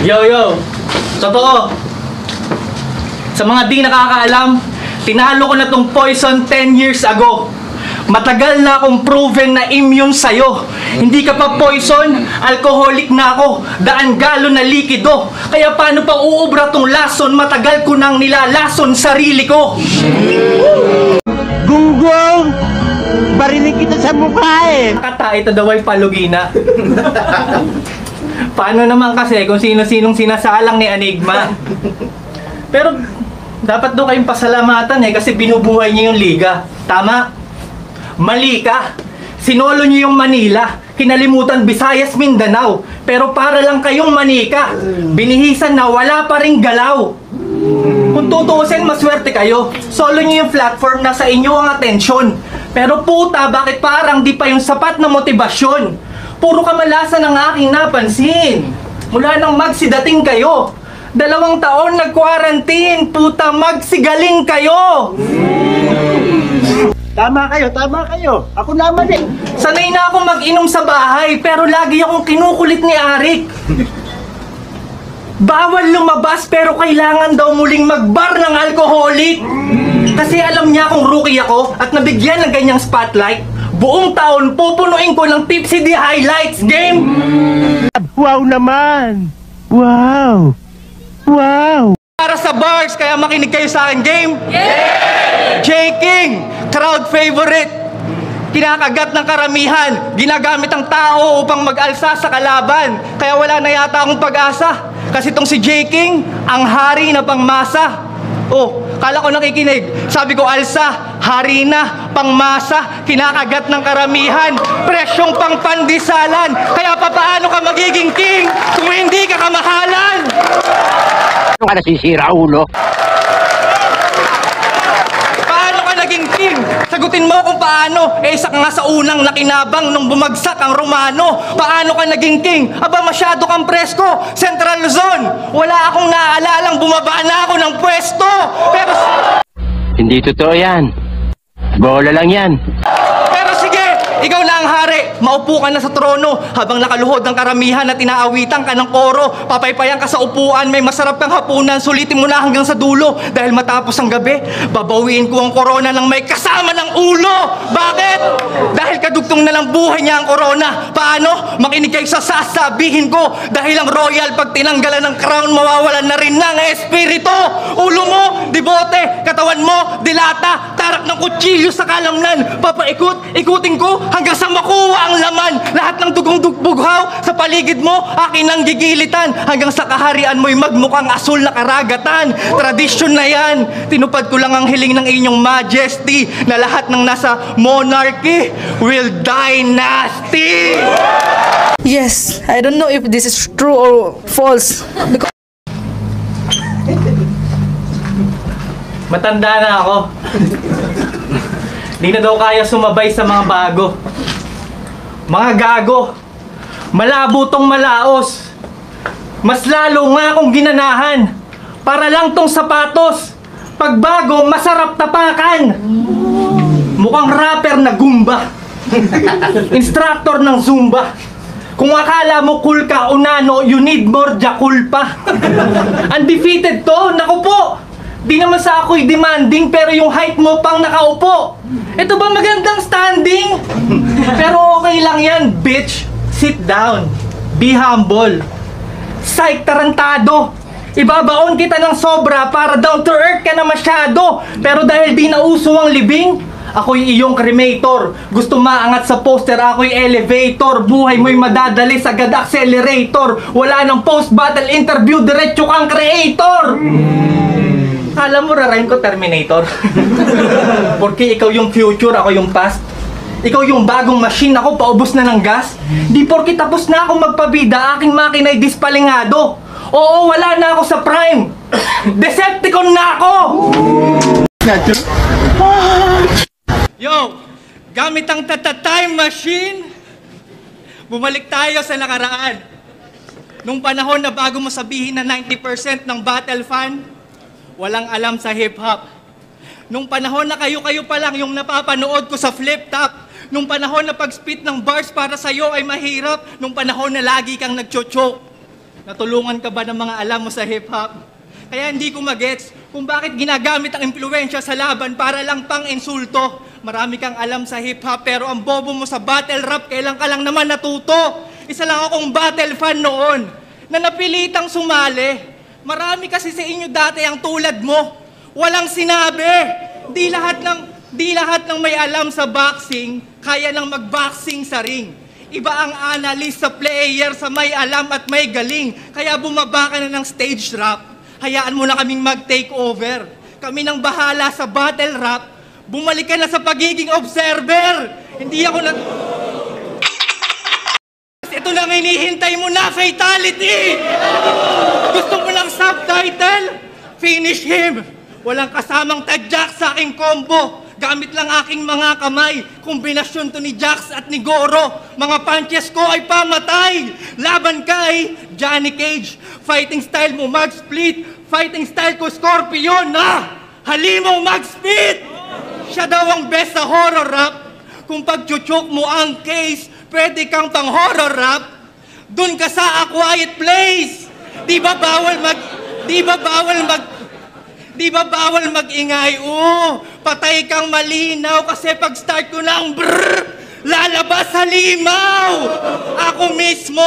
Yo, yo! Totoo! Sa mga di nakakaalam, tinalo ko na tong poison 10 years ago. Matagal na akong proven na immune sa'yo. Hindi ka pa poison, alcoholic na ako, daan galon na likido. Kaya paano pa uubra tong lason, matagal ko nang nilalason sarili ko. Gunggong! Barinig kita sa mukha eh! Nakata, ito daw ay palugina. Paano naman kasi kung sino-sinong sinasalang ni Enigma? Pero dapat daw kayong pasalamatan eh kasi binubuhay niyo yung liga. Tama? Mali ka! Sinolo niyo yung Manila, kinalimutan Visayas, Mindanao. Pero para lang kayong manika, binihisan na wala pa ring galaw. Kung tutuusin, maswerte kayo. Solo niyo yung platform, nasa inyo ang atensyon. Pero puta, bakit parang di pa yung sapat na motibasyon? Puro kamalasan ang aking napansin. Mula nang magsidating kayo, 2 taon nag-quarantine. Puta, magsigaling kayo. Tama kayo. Ako naman eh. Sanay na akong mag-inom sa bahay, pero lagi akong kinukulit ni Arik. Bawal lumabas, pero kailangan daw muling magbar ng alcoholic. Kasi alam niya kung rookie ako at nabigyan ng ganyang spotlight, buong taon pupunuin ko ng Tipsy D Highlights Game. Wow naman! Wow! Para sa bars, kaya makinig kayo sa akin, game? Yeah! J-King, crowd favorite. Kinakagat ng karamihan, ginagamit ang tao upang mag-alsa sa kalaban. Kaya wala na yata akong pag-asa. Kasi tong si J-King, ang hari na pangmasa. Oh, kala ko nakikinig. Sabi ko, alsa, hari na, pangmasa, kinakagat ng karamihan, presyong pangpandisalan. Kaya paano ka magiging king kung hindi ka kamahalan? Ano ka nasisira, ulo? Paano ka naging king? Sagutin mo kung paano. Isa ka nga sa unang nakinabang nung bumagsak ang Romano. Paano ka naging king? Aba, masyado kang presko. Central Luzon, wala akong naalalang bumaba na ako ng pwesto. Pero Hindi totoo yan. Bola lang yan. Pero sige, ikaw na ang hari. Maupo ka na sa trono habang nakaluhod ng karamihan at inaawitan ka ng koro. Papaypayan ka sa upuan, may masarap kang hapunan. Sulitin mo na hanggang sa dulo. Dahil matapos ang gabi, babawiin ko ang korona ng may kasama ng ulo. Bakit? Dahil kadugtong na lang buhay niya ang korona. Paano? Makinig kayo sa sasabihin ko. Dahil ang royal, pag tinanggalan ng crown, mawawalan na rin ng espiritu. Ulo mo, dibote. Katawan mo, dilata. Tarak ng kutsilyo sa kalamnan. Ikutin ko hanggang sa makuha ang laman. Lahat ng dugong dugbughaw sa paligid mo, akin ang gigilitan. Hanggang sa kaharian mo'y magmukhang asul na karagatan. Tradisyon na yan. Tinupad ko lang ang hiling ng inyong majesty na lahat ng nasa monarchy will die nasty. Yes, I don't know if this is true or false. Matanda na ako. Di na daw kaya sumabay sa mga bago. Mga gago. Malabo tong malaos. Mas lalo nga akong ginanahan. Para lang tong sapatos. Pagbago, masarap tapakan. Mukhang rapper na Gumba. Instructor ng Zumba. Kung akala mo cool ka, Unano, you need more Jakul pa. Undefeated to, naku po. Di naman sa ako'y demanding, pero yung height mo pang nakaupo. Ito ba magandang standing? Pero okay lang yan, bitch. Sit down. Be humble. Psych, tarantado. Ibabaon kita ng sobra para down to earth ka na masyado. Pero dahil di nauso ang libing, ako'y iyong cremator. Gusto maangat sa poster, ako'y elevator. Buhay mo'y madadali sa agad accelerator. Wala nang post-battle interview, diretso kang creator. Alam mo, rarain ko Terminator. Porque ikaw yung future, ako yung past. Ikaw yung bagong machine, ako paubos na ng gas. Di porke tapos na ako magpabida, aking makina'y dispalingado. Oo, wala na ako sa prime. Decepticon na ako! Yo, gamit ang time machine, bumalik tayo sa nakaraan. Nung panahon na bago mo sabihin na 90% ng battle fan, walang alam sa hip-hop. Nung panahon na kayo-kayo pa lang yung napapanood ko sa flip-top. Nung panahon na pag-spit ng bars para sa'yo ay mahirap. Nung panahon na lagi kang nag-choke. Natulungan ka ba ng mga alam mo sa hip-hop? Kaya hindi ko magets kung bakit ginagamit ang impluensya sa laban para lang pang insulto. Marami kang alam sa hip-hop pero ang bobo mo sa battle rap, kailan ka lang naman natuto. Isa lang akong battle fan noon na napilitang sumali. Marami kasi sa inyo dati ang tulad mo. Walang sinabi. Di lahat ng may alam sa boxing kaya nang mag-boxing sa ring. Iba ang analyst sa player sa may alam at may galing. Kaya bumaba ka na ng stage rap. Hayaan mo na kaming mag-take over. Kami nang bahala sa battle rap. Bumalik ka na sa pagiging observer. Hindi ako na... Ito lang hinihintay mo na, fatality! Gusto mo ng subtitle? Finish him! Walang kasamang tadyak sa aking combo. Gamit lang aking mga kamay. Kombinasyon to ni Jax at ni Goro. Mga punches ko ay pamatay. Laban kay Johnny Cage. Fighting style mo mag-split. Fighting style ko Scorpion na. Halimaw mag-split. Siya daw ang best sa horror rap. Kung pagchuchok mo ang case, pwede kang pang horror rap. Dun ka sa A Quiet Place. Di ba bawal mag-ingay? Patay kang malinaw kasi pag start ko ng brrrr, lalabas halimaw. Ako mismo,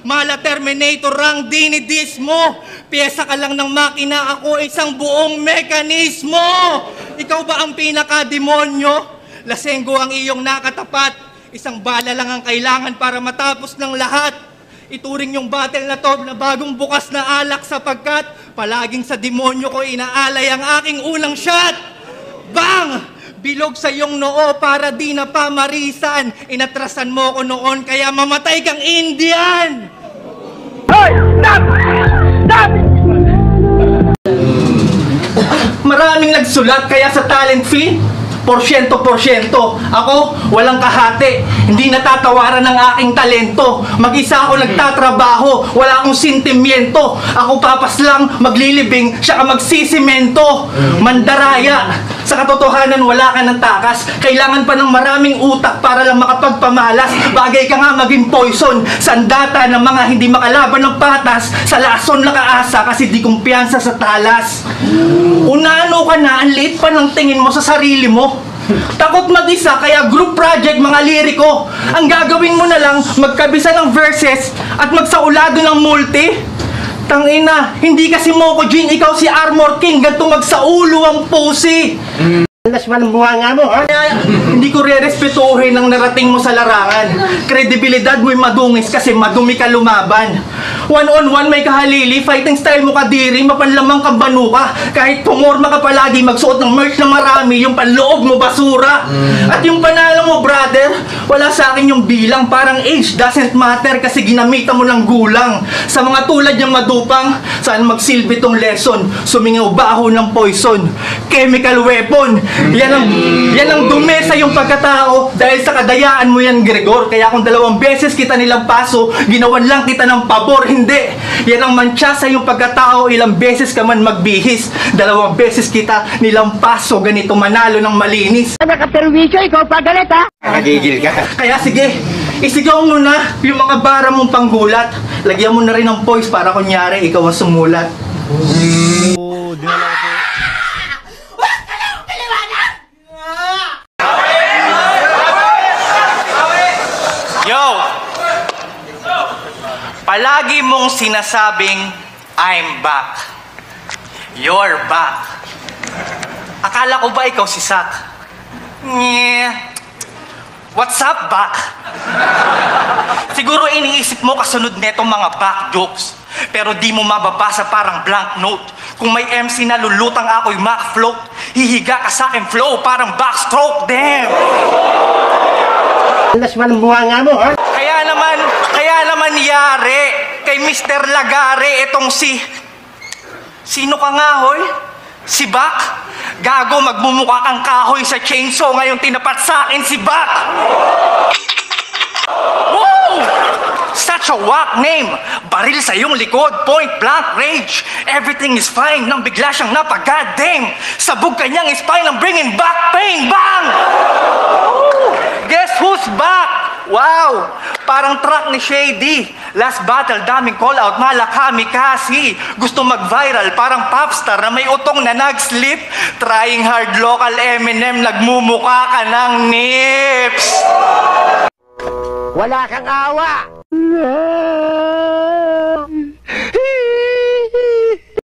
mala Terminator ang dinidis mo. Piyesa ka lang ng makina, ako isang buong mekanismo. Ikaw ba ang pinaka-demonyo? Lasenggo ang iyong nakatapat. Isang bala lang ang kailangan para matapos ng lahat. Ituring yung battle na to na bagong bukas na alak sapagkat palaging sa demonyo ko inaalay ang aking unang shot. Bang! Bilog sa iyong noo para di na pamarisan. Inatrasan mo ko noon kaya mamatay kang Indian. Hoy! Stop! Stop! Maraming nagsulat kaya sa talent fee, porsyento. Ako, walang kahati. Hindi natatawaran ng aking talento. Mag-isa ako nagtatrabaho. Wala akong sentimiento. Ako papas lang, maglilibing. Siya ka magsisimento. Mandaraya. Sa katotohanan, wala ka ng takas. Kailangan pa ng maraming utak para lang makapagpamalas. Bagay ka nga maging poison. Sandata ng mga hindi makalaban ng patas. Sa lason nakaasa kasi di kumpiyansa sa talas. Unano ka na, ang liit pa ng tingin mo sa sarili mo. Takot mag-isa, kaya group project mga liriko. Ang gagawin mo na lang, magkabisa ng verses at magsaulado ng multi. Tangina, hindi kasi Moko Jin, ikaw si Armor King, ganito magsaulo ang pusi. Alas man ang bunga nga mo, ha? Hindi ko re-respetuhin ang narating mo sa larangan. Kredibilidad mo'y madungis kasi madumi ka lumaban. One-on-one may kahalili, fighting style mo kadiri, mapanlamang kang banuka. Kahit pumorma ka palagi, magsuot ng merch na marami, yung panloob mo basura. At yung panalo mo, brother, wala sa akin yung bilang. Parang age doesn't matter kasi ginamitan mo ng gulang. Sa mga tulad niyang madupang, saan magsilbi tong lesson? Sumingaw baho ng poison, chemical weapon. Yan ang dumi sa iyong pagkatao dahil sa kadayaan mo yan, Gregor. Kaya kung 2 beses kita nilang paso, ginawan lang kita ng pabor. Hindi. Yan ang mantsa sa iyong pagkatao. Ilang beses ka man magbihis, 2 beses kita nilang paso. Ganito manalo ng malinis. Nakaperwisyo, ikaw pagalit, ha? Nagigil ka. Kaya sige, isigaw mo na yung mga bara mong panggulat. Lagyan mo na rin ng voice para kunyari ikaw ang sumulat. Yo! Palagi mong sinasabing, I'm back. You're back. Akala ko ba ikaw si Sak? What's up, back? Siguro iniisip mo kasunod netong mga back jokes. Pero di mo mababasa parang blank note. Kung may MC na lulutang ako'y Mac float, hihiga ka sa akin flow parang backstroke, damn! Alas man ang bunga nga mo, ha? Kaya naman yari kay Mr. Lagare itong Sino ka nga, hoy? Si Bak? Gago, magmumukha kang kahoy sa chainsaw ngayong tinapat sa akin si Bak! Woo! Such a whack name! Baril sa iyong likod, point blank range. Everything is fine nang bigla siyang napag-goddamn. Sabog kanyang spine ang bringing back pain, bang! Woo! Guess who's back? Wow! Parang track ni Shady. Last battle, daming call out, malakami kasi. Gusto mag-viral, parang popstar na may utong na nag-slip. Trying hard local Eminem, nagmumuka ka ng nips. Wala kang awa!